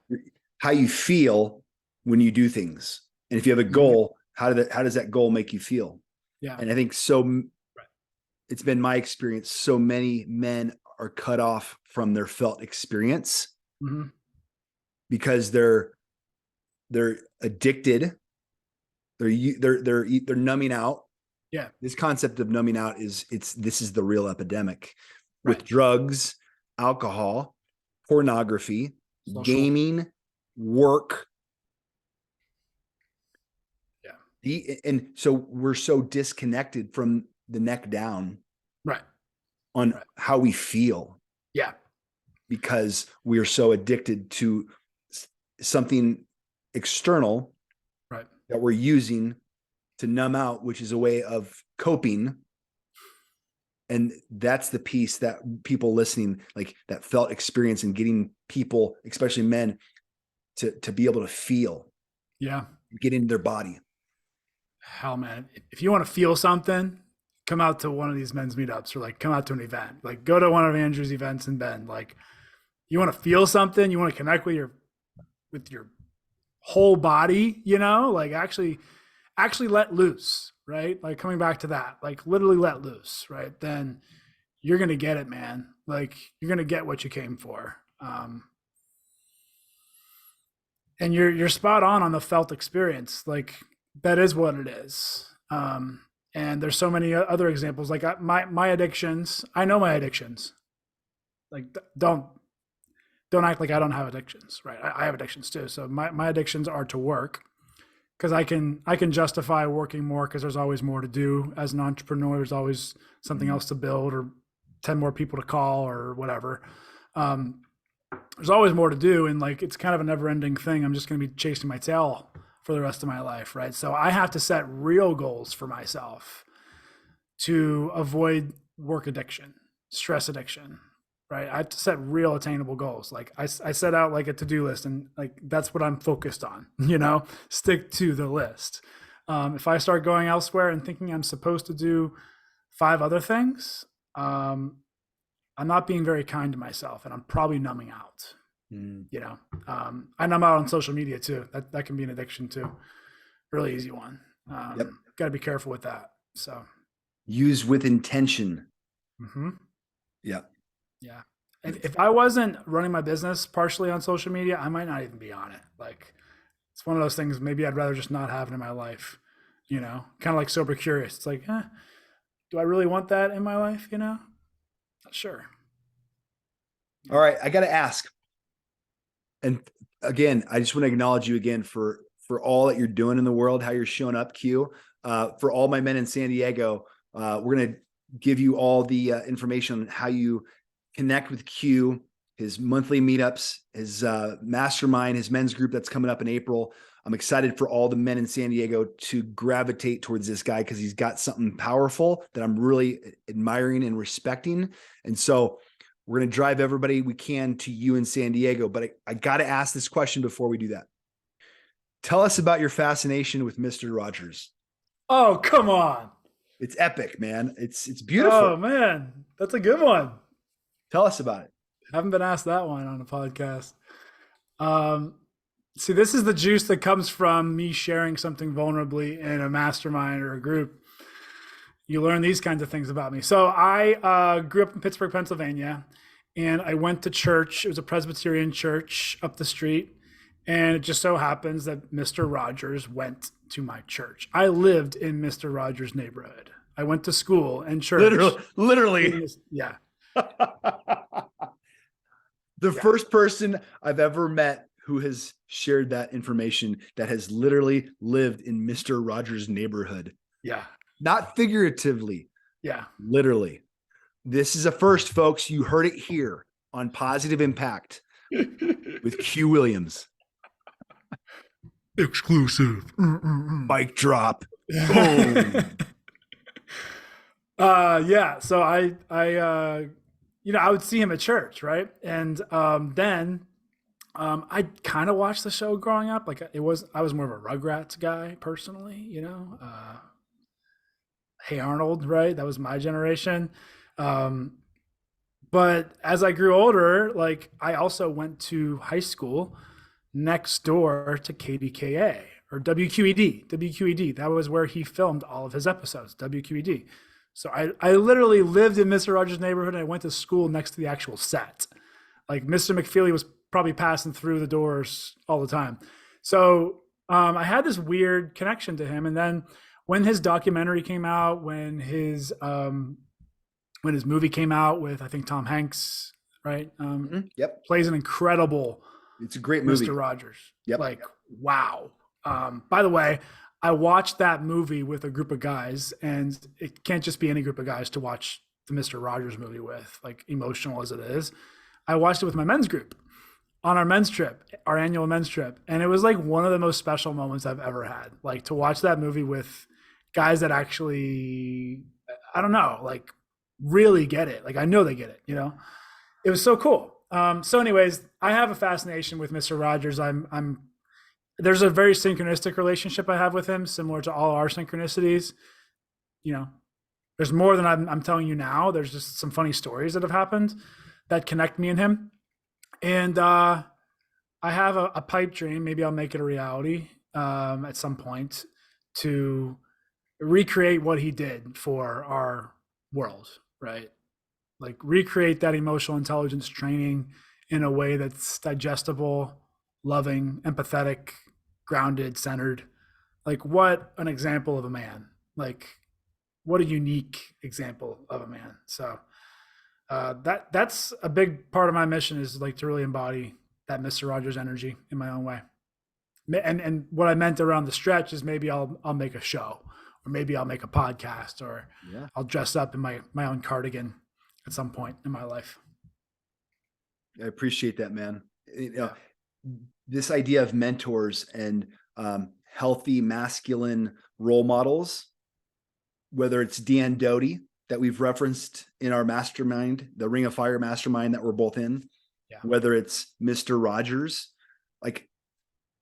how you feel when you do things? And if you have a Mhm. goal, how does that goal make you feel? Yeah. And I think so Right. it's been my experience. So many men are cut off from their felt experience Hmm. because they're addicted. They're numbing out. Yeah. This concept of numbing out this is the real epidemic Right. with drugs, alcohol, pornography, Social. gaming, work. Yeah. And so we're so disconnected from the neck down Right. on Right. how we feel Yeah. because we are so addicted to something external Right. that we're using to numb out, which is a way of coping. And that's the piece that people listening, like that felt experience and getting people, especially men, to be able to feel, Yeah. get into their body. Hell, man. If you want to feel something, come out to one of these men's meetups or like come out to an event. Like go to one of Andrew's events in Bend. Like you want to feel something, you want to connect with your whole body, you know, like actually let loose, right? Like coming back to that, like literally let loose, right? Then you're gonna get it, man. Like you're gonna get what you came for. And you're spot on the felt experience. Like that is what it is. And there's so many other examples. Like my addictions, I know my addictions. Like don't act like I don't have addictions, right? I have addictions too. So my addictions are to work because I can justify working more because there's always more to do as an entrepreneur. There's always something else to build or 10 more people to call or whatever. There's always more to do. And like, it's kind of a never ending thing. I'm just going to be chasing my tail for the rest of my life. Right. So I have to set real goals for myself to avoid work addiction, stress addiction. Right. I have to set real attainable goals. Like I set out like a to-do list and like, that's what I'm focused on, you know, stick to the list. If I start going elsewhere and thinking I'm supposed to do 5 other things, I'm not being very kind to myself and I'm probably numbing out, you know. I numb out on social media too. That can be an addiction too. Really easy one. Yep. Got to be careful with that. So use with intention. Yeah. Yeah. And if I wasn't running my business partially on social media, I might not even be on it. Like it's one of those things maybe I'd rather just not have it in my life, you know, kind of like sober curious. It's like, do I really want that in my life? You know, not sure. All right. I got to ask. And again, I just want to acknowledge you again for all that you're doing in the world, how you're showing up, Q. For all my men in San Diego, we're going to give you all the information on how you connect with Q, his monthly meetups, his mastermind, his men's group that's coming up in April. I'm excited for all the men in San Diego to gravitate towards this guy because he's got something powerful that I'm really admiring and respecting. And so we're going to drive everybody we can to you in San Diego. But I got to ask this question before we do that. Tell us about your fascination with Mr. Rogers. Oh, come on. It's epic, man. It's beautiful. Oh, man. That's a good one. Tell us about it. Haven't been asked that one on a podcast. See, this is the juice that comes from me sharing something vulnerably in a mastermind or a group. You learn these kinds of things about me. So I grew up in Pittsburgh, Pennsylvania, and I went to church. It was a Presbyterian church up the street. And it just so happens that Mr. Rogers went to my church. I lived in Mr. Rogers' neighborhood. I went to school and church. Literally. Yeah. The first person I've ever met who has shared that information that has literally lived in Mr. Rogers' neighborhood. Yeah. Not figuratively. Yeah. Literally. This is a first, folks. You heard it here on Positive Impact with Q Williams. Exclusive. Mic drop. Yeah. So I I would see him at church, right? And then I kind of watched the show growing up. Like I was more of a Rugrats guy personally, you know. Hey Arnold, right? That was my generation. But as I grew older, like I also went to high school next door to KDKA or WQED. WQED. That was where he filmed all of his episodes. WQED. So I literally lived in Mr. Rogers' neighborhood and I went to school next to the actual set. Like Mr. McFeely was probably passing through the doors all the time. So I had this weird connection to him. And then when his documentary came out, when his movie came out with, I think, Tom Hanks, right? Yep. Plays an incredible It's a great movie. Mr. Rogers. Yep. Like, wow. By the way, I watched that movie with a group of guys, and it can't just be any group of guys to watch the Mr. Rogers movie with, like emotional as it is. I watched it with my men's group on our men's trip, our annual men's trip. And it was like one of the most special moments I've ever had. Like to watch that movie with guys that actually, I don't know, like really get it. Like I know they get it, you know? It was so cool. So anyways, I have a fascination with Mr. Rogers. There's a very synchronistic relationship I have with him, similar to all our synchronicities. You know, there's more than I'm telling you now. There's just some funny stories that have happened that connect me and him. And I have a pipe dream. Maybe I'll make it a reality at some point to recreate what he did for our world, right? Like recreate that emotional intelligence training in a way that's digestible, loving, empathetic, grounded, centered. Like what an example of a man. Like what a unique example of a man. So that's a big part of my mission is like to really embody that Mr. Rogers energy in my own way. And what I meant around the stretch is maybe I'll make a show, or maybe I'll make a podcast, or I'll dress up in my own cardigan at some point in my life. I appreciate that, man. This idea of mentors and healthy masculine role models, whether it's Dan Doty that we've referenced in our mastermind, the Ring of Fire mastermind that we're both in, whether it's Mr. Rogers, like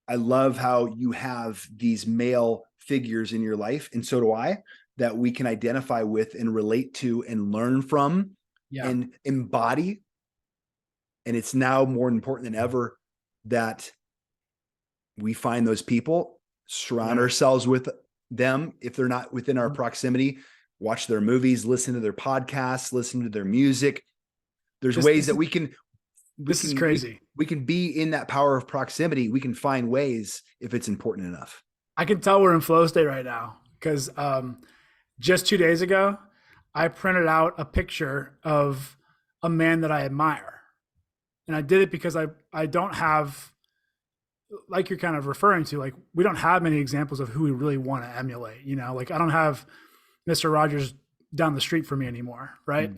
I love how you have these male figures in your life, and so do I, that we can identify with and relate to and learn from and embody. And it's now more important than ever that we find those people, surround ourselves with them. If they're not within our proximity, watch their movies, listen to their podcasts, listen to their music. There's ways that we can. This is crazy. We can be in that power of proximity. We can find ways if it's important enough. I can tell we're in flow state right now because just 2 days ago, I printed out a picture of a man that I admire. And I did it because I don't have, like you're kind of referring to, like we don't have many examples of who we really want to emulate. You know, like I don't have Mr. Rogers down the street for me anymore, right?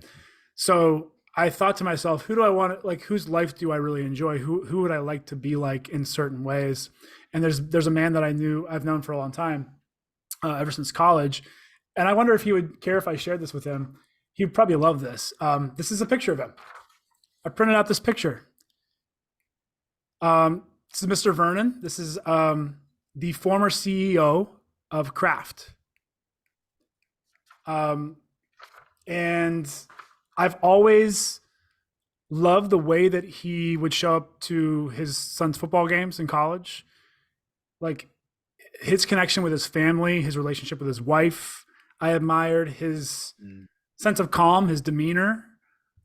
So I thought to myself, who do I want to, like, whose life do I really enjoy? Who would I like to be like in certain ways? And there's a man that I've known for a long time, ever since college. And I wonder if he would care if I shared this with him. He'd probably love this. This is a picture of him. I printed out this picture. This is Mr. Vernon. This is the former CEO of Kraft. And I've always loved the way that he would show up to his son's football games in college. Like his connection with his family, his relationship with his wife. I admired his sense of calm, his demeanor.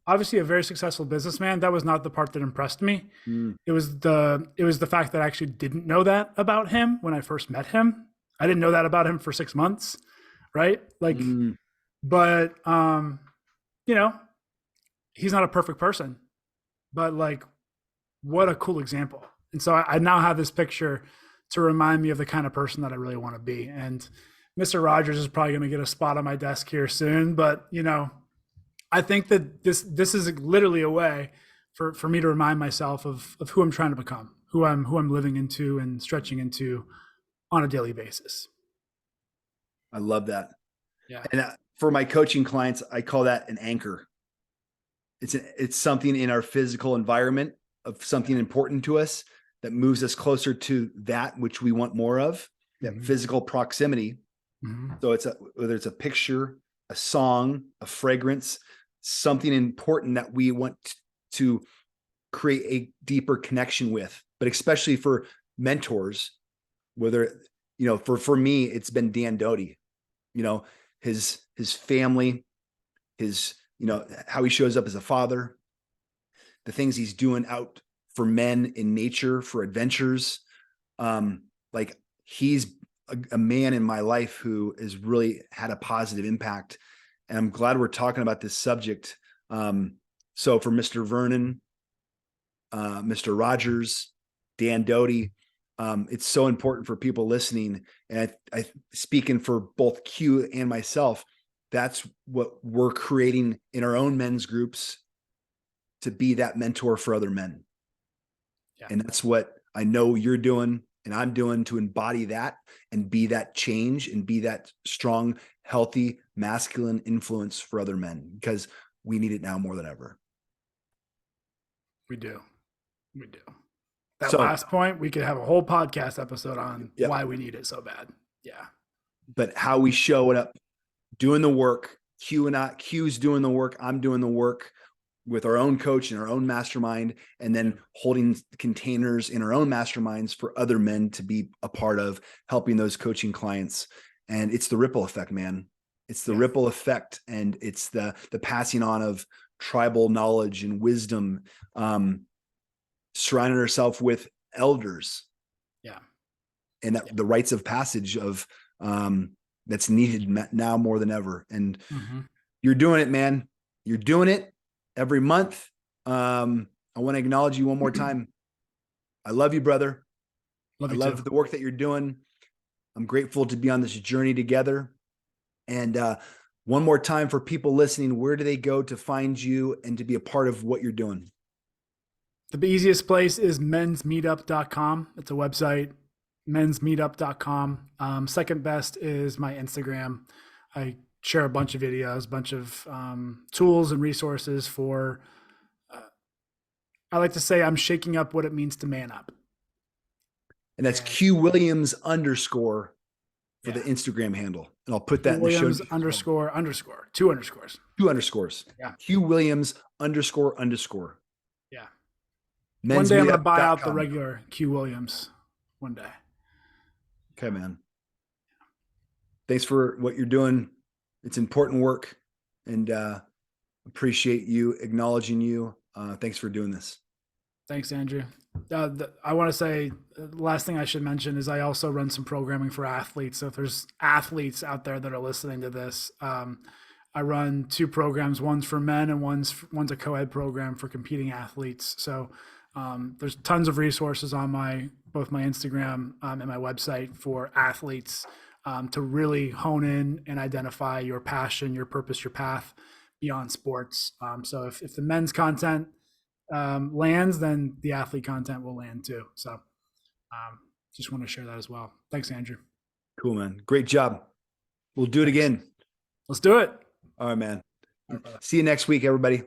Obviously a very successful businessman. That was not the part that impressed me. It was the fact that I actually didn't know that about him when I first met him. I didn't know that about him for 6 months. Right. Like, but, you know, he's not a perfect person, but like, what a cool example. And so I now have this picture to remind me of the kind of person that I really want to be. And Mr. Rogers is probably going to get a spot on my desk here soon, but you know, I think that this is literally a way for me to remind myself of who I'm trying to become, who I'm living into and stretching into on a daily basis. I love that. Yeah. And for my coaching clients, I call that an anchor. It's something in our physical environment of something important to us that moves us closer to that which we want more of, that physical proximity. So whether it's a picture, a song, a fragrance, something important that we want to create a deeper connection with, but especially for mentors, whether, you know, for me, it's been Dan Doty, you know, his family, his, you know, how he shows up as a father, the things he's doing out for men in nature, for adventures. Like he's a man in my life who has really had a positive impact. And I'm glad we're talking about this subject. So for Mr. Vernon, Mr. Rogers, Dan Doty, it's so important for people listening. And I speaking for both Q and myself, that's what we're creating in our own men's groups to be that mentor for other men. Yeah. And that's what I know you're doing and I'm doing to embody that and be that change and be that strong, healthy, masculine influence for other men, because we need it now more than ever. We do. We do. That So, last point, we could have a whole podcast episode on yep. why we need it so bad. Yeah. But how we show it up, doing the work, Q's doing the work, I'm doing the work with our own coach and our own mastermind, and then holding containers in our own masterminds for other men to be a part of, helping those coaching clients. And it's the ripple effect, man. It's the ripple effect, and it's the passing on of tribal knowledge and wisdom, surrounding ourselves with elders. Yeah. And that the rites of passage of that's needed now more than ever. And you're doing it, man. You're doing it every month. I want to acknowledge you one more time. I love you, brother. I love the work that you're doing. I'm grateful to be on this journey together. And one more time for people listening, where do they go to find you and to be a part of what you're doing? The easiest place is mensmeetup.com. It's a website, mensmeetup.com. Second best is my Instagram. I share a bunch of videos, a bunch of tools and resources for, I like to say I'm shaking up what it means to man up. And that's Q Williams _ for the Instagram handle. And I'll put that in the show notes. _ two underscores. Two underscores. Yeah. Q Williams _ Yeah. Men's one day I'm going to buy out meetup.com. the regular Q Williams. One day. Okay, man. Thanks for what you're doing. It's important work, and appreciate you acknowledging you. Thanks for doing this. Thanks, Andrew. I want to say the last thing I should mention is I also run some programming for athletes. So if there's athletes out there that are listening to this, I run 2 programs. One's for men and one's a co-ed program for competing athletes. So there's tons of resources on both my Instagram and my website for athletes to really hone in and identify your passion, your purpose, your path beyond sports. So if the men's content lands, then the athlete content will land too. So just want to share that as well. Thanks, Andrew. Cool, man. Great job. We'll do it again. Let's do it. All right, man. See you next week, everybody.